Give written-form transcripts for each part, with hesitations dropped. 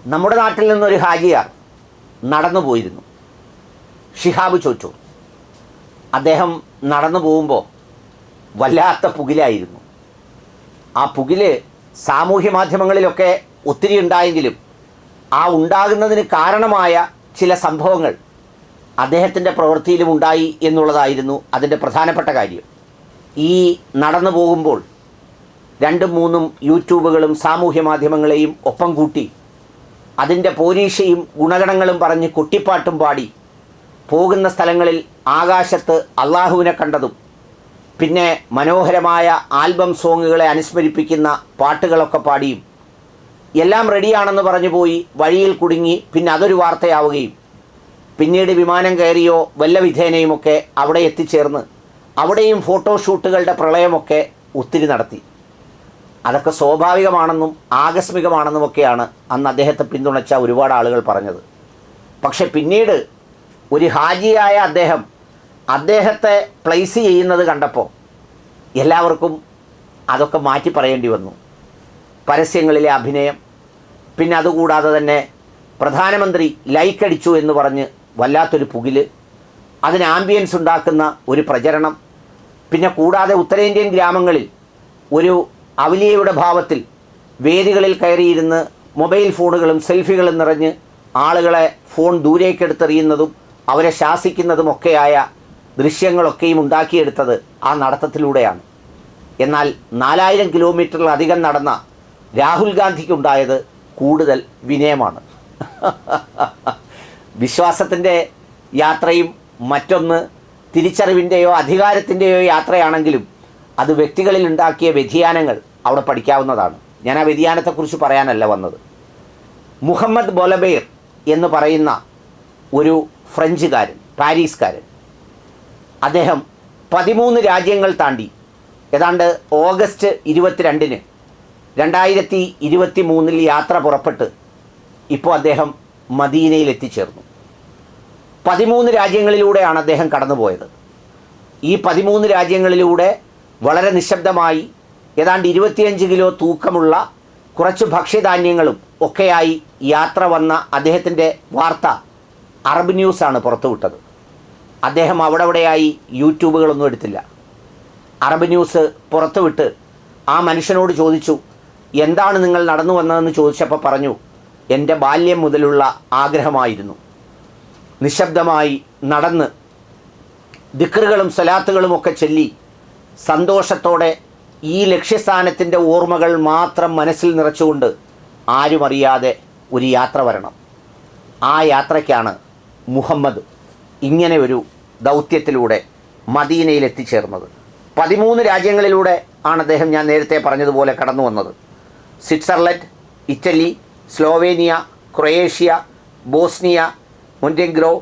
നമ്മുടെ നാട്ടിൽ നിന്നൊരു ഹാജിയാർ നടന്നു പോയിരുന്നു, ഷിഹാബ് ചോറ്റൂർ. അദ്ദേഹം നടന്നു പോകുമ്പോൾ വല്ലാത്ത പുകിലായിരുന്നു. ആ പുകില് സാമൂഹ്യ മാധ്യമങ്ങളിലൊക്കെ ഒത്തിരി ഉണ്ടായെങ്കിലും ആ ഉണ്ടാകുന്നതിന് കാരണമായ ചില സംഭവങ്ങൾ അദ്ദേഹത്തിൻ്റെ പ്രവൃത്തിയിലും ഉണ്ടായി എന്നുള്ളതായിരുന്നു അതിൻ്റെ പ്രധാനപ്പെട്ട കാര്യം. ഈ നടന്നു പോകുമ്പോൾ 2-3 യൂട്യൂബുകളും സാമൂഹ്യ മാധ്യമങ്ങളെയും ഒപ്പം കൂട്ടി അതിൻ്റെ പോലീഷയും ഗുണഗണങ്ങളും പറഞ്ഞ് കൊട്ടിപ്പാട്ടും പാടി പോകുന്ന സ്ഥലങ്ങളിൽ ആകാശത്ത് അള്ളാഹുവിനെ കണ്ടതും പിന്നെ മനോഹരമായ ആൽബം സോങ്ങുകളെ അനുസ്മരിപ്പിക്കുന്ന പാട്ടുകളൊക്കെ പാടിയും എല്ലാം റെഡിയാണെന്ന് പറഞ്ഞു പോയി വഴിയിൽ കുടുങ്ങി പിന്നെ അതൊരു വാർത്തയാവുകയും പിന്നീട് വിമാനം കയറിയോ വല്ല വിധേനയുമൊക്കെ അവിടെ എത്തിച്ചേർന്ന് അവിടെയും ഫോട്ടോഷൂട്ടുകളുടെ പ്രളയമൊക്കെ ഒത്തിരി നടത്തി. അതൊക്കെ സ്വാഭാവികമാണെന്നും ആകസ്മികമാണെന്നുമൊക്കെയാണ് അന്ന് അദ്ദേഹത്തെ പിന്തുണച്ച ഒരുപാട് ആളുകൾ പറഞ്ഞത്. പക്ഷെ പിന്നീട് ഒരു ഹാജിയായ അദ്ദേഹത്തെ പ്ലേസ് ചെയ്യുന്നത് കണ്ടപ്പോൾ എല്ലാവർക്കും അതൊക്കെ മാറ്റി പറയേണ്ടി വന്നു. പരസ്യങ്ങളിലെ അഭിനയം, പിന്നെ അതുകൂടാതെ തന്നെ പ്രധാനമന്ത്രി ലൈക്കടിച്ചു എന്ന് പറഞ്ഞ് വല്ലാത്തൊരു പുകില്, അതിന് ആംബിയൻസ് ഉണ്ടാക്കുന്ന ഒരു പ്രചരണം, പിന്നെ കൂടാതെ ഉത്തരേന്ത്യൻ ഗ്രാമങ്ങളിൽ ഒരു അവലിയയുടെ ഭാവത്തിൽ വേദികളിൽ കയറിയിരുന്ന് മൊബൈൽ ഫോണുകളും സെൽഫികളും നിറഞ്ഞ് ആളുകളെ ഫോൺ ദൂരേക്കെടുത്തെറിയുന്നതും അവരെ ശാസിക്കുന്നതുമൊക്കെയായ ദൃശ്യങ്ങളൊക്കെയും ഉണ്ടാക്കിയെടുത്തത് ആ നടത്തത്തിലൂടെയാണ്. എന്നാൽ 4000 കിലോമീറ്ററിലധികം നടന്ന രാഹുൽ ഗാന്ധിക്കുണ്ടായത് കൂടുതൽ വിനയമാണ്. വിശ്വാസത്തിൻ്റെ യാത്രയും മറ്റൊന്ന് തിരിച്ചറിവിൻ്റെയോ അധികാരത്തിൻ്റെയോ യാത്രയാണെങ്കിലും അത് വ്യക്തികളിൽ ഉണ്ടാക്കിയ വ്യതിയാനങ്ങൾ അവിടെ പഠിക്കാവുന്നതാണ്. ഞാൻ ആ വ്യതിയാനത്തെക്കുറിച്ച് പറയാനല്ല വന്നത്. മുഹമ്മദ് ബൊലബേർ എന്ന് പറയുന്ന ഒരു ഫ്രഞ്ചുകാരൻ, പാരീസുകാരൻ, അദ്ദേഹം 13 രാജ്യങ്ങൾ താണ്ടി ഏതാണ്ട് ഓഗസ്റ്റ് 22-ന് 2023 യാത്ര പുറപ്പെട്ട് ഇപ്പോൾ അദ്ദേഹം മദീനയിൽ എത്തിച്ചേർന്നു. 13 രാജ്യങ്ങളിലൂടെയാണ് അദ്ദേഹം കടന്നുപോയത്. ഈ 13 രാജ്യങ്ങളിലൂടെ വളരെ നിശബ്ദമായി ഏതാണ്ട് 25 കിലോ തൂക്കമുള്ള കുറച്ച് ഭക്ഷ്യധാന്യങ്ങളും ഒക്കെയായി യാത്ര വന്ന അദ്ദേഹത്തിൻ്റെ വാർത്ത അറബ് ന്യൂസാണ് പുറത്തുവിട്ടത്. അദ്ദേഹം അവിടെയായി യൂട്യൂബുകളൊന്നും എടുത്തില്ല. അറബ് ന്യൂസ് പുറത്തുവിട്ട് ആ മനുഷ്യനോട് ചോദിച്ചു, എന്താണ് നിങ്ങൾ നടന്നു വന്നതെന്ന് ചോദിച്ചപ്പോൾ പറഞ്ഞു, എൻ്റെ ബാല്യം മുതലുള്ള ആഗ്രഹമായിരുന്നു. നിശബ്ദമായി നടന്ന് ദിക്റുകളും സ്വലാത്തുകളും ഒക്കെ ചൊല്ലി സന്തോഷത്തോടെ ഈ ലക്ഷ്യസ്ഥാനത്തിൻ്റെ ഓർമ്മകൾ മാത്രം മനസ്സിൽ നിറച്ചുകൊണ്ട് ആരും അറിയാതെ ഒരു യാത്ര വരണം. ആ യാത്രയ്ക്കാണ് മുഹമ്മദ് ഇങ്ങനെ ഒരു ദൗത്യത്തിലൂടെ മദീനയിൽ എത്തിച്ചേർന്നത്. 13 രാജ്യങ്ങളിലൂടെ ആണ് അദ്ദേഹം ഞാൻ നേരത്തെ പറഞ്ഞതുപോലെ കടന്നു വന്നത്. Switzerland, Italy, Slovenia, Croatia, Bosnia, Montenegro,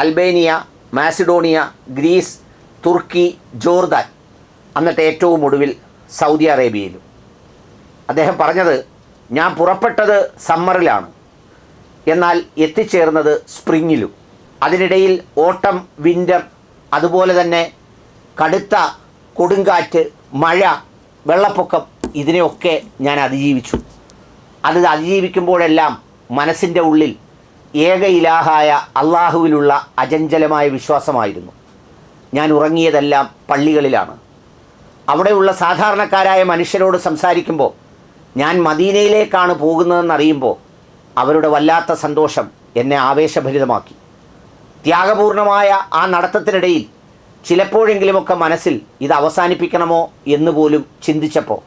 Albania, Macedonia, Greece, തുർക്കി, ജോർദാൻ, എന്നിട്ട് ഏറ്റവും ഒടുവിൽ സൗദി അറേബ്യയിലും. അദ്ദേഹം പറഞ്ഞത്, ഞാൻ പുറപ്പെട്ടത് സമ്മറിലാണ്, എന്നാൽ എത്തിച്ചേർന്നത് സ്പ്രിങ്ങിലും. അതിനിടയിൽ ഓട്ടം, വിൻ്റർ, അതുപോലെ തന്നെ കടുത്ത കൊടുങ്കാറ്റ്, മഴ, വെള്ളപ്പൊക്കം, ഇതിനെയൊക്കെ ഞാൻ അതിജീവിച്ചു. അത് അതിജീവിക്കുമ്പോഴെല്ലാം മനസ്സിൻ്റെ ഉള്ളിൽ ഏക ഇലാഹായ അള്ളാഹുവിലുള്ള അചഞ്ചലമായ വിശ്വാസമായിരുന്നു. ഞാൻ ഉറങ്ങിയതെല്ലാം പള്ളികളിലാണ്. അവിടെയുള്ള സാധാരണക്കാരായ മനുഷ്യരോട് സംസാരിക്കുമ്പോൾ ഞാൻ മദീനയിലേക്കാണ് പോകുന്നതെന്നറിയുമ്പോൾ അവരുടെ വല്ലാത്ത സന്തോഷം എന്നെ ആവേശഭരിതമാക്കി. ത്യാഗപൂർണമായ ആ നടത്തത്തിനിടയിൽ ചിലപ്പോഴെങ്കിലുമൊക്കെ മനസ്സിൽ ഇത് അവസാനിപ്പിക്കണമോ എന്ന് പോലും ചിന്തിച്ചപ്പോൾ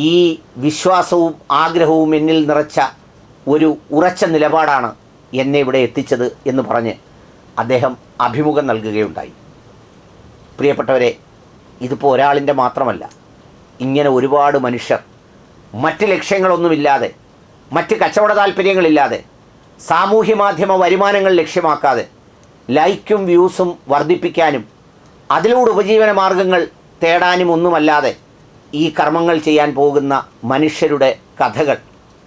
ഈ വിശ്വാസവും ആഗ്രഹവും എന്നിൽ നിറച്ച ഒരു ഉറച്ച നിലപാടാണ് എന്നെ ഇവിടെ എത്തിച്ചത് എന്ന് പറഞ്ഞ് അദ്ദേഹം അഭിമുഖം നൽകുകയുണ്ടായി. പ്രിയപ്പെട്ടവരെ, ഇതിപ്പോൾ ഒരാളിൻ്റെ മാത്രമല്ല. ഇങ്ങനെ ഒരുപാട് മനുഷ്യർ മറ്റ് ലക്ഷ്യങ്ങളൊന്നുമില്ലാതെ, മറ്റ് കച്ചവട താല്പര്യങ്ങളില്ലാതെ, സാമൂഹ്യ മാധ്യമ വരുമാനങ്ങൾ ലക്ഷ്യമാക്കാതെ ലൈക്കും വ്യൂസും വർദ്ധിപ്പിക്കാനും അതിലൂടെ ഉപജീവന മാർഗങ്ങൾ തേടാനും ഒന്നുമല്ലാതെ ഈ കർമ്മങ്ങൾ ചെയ്യാൻ പോകുന്ന മനുഷ്യരുടെ കഥകൾ,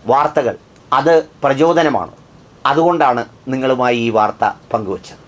വാർത്തകൾ, അത് പ്രചോദനമാണ്. അതുകൊണ്ടാണ് നിങ്ങളുമായി ഈ വാർത്ത പങ്കുവച്ചത്.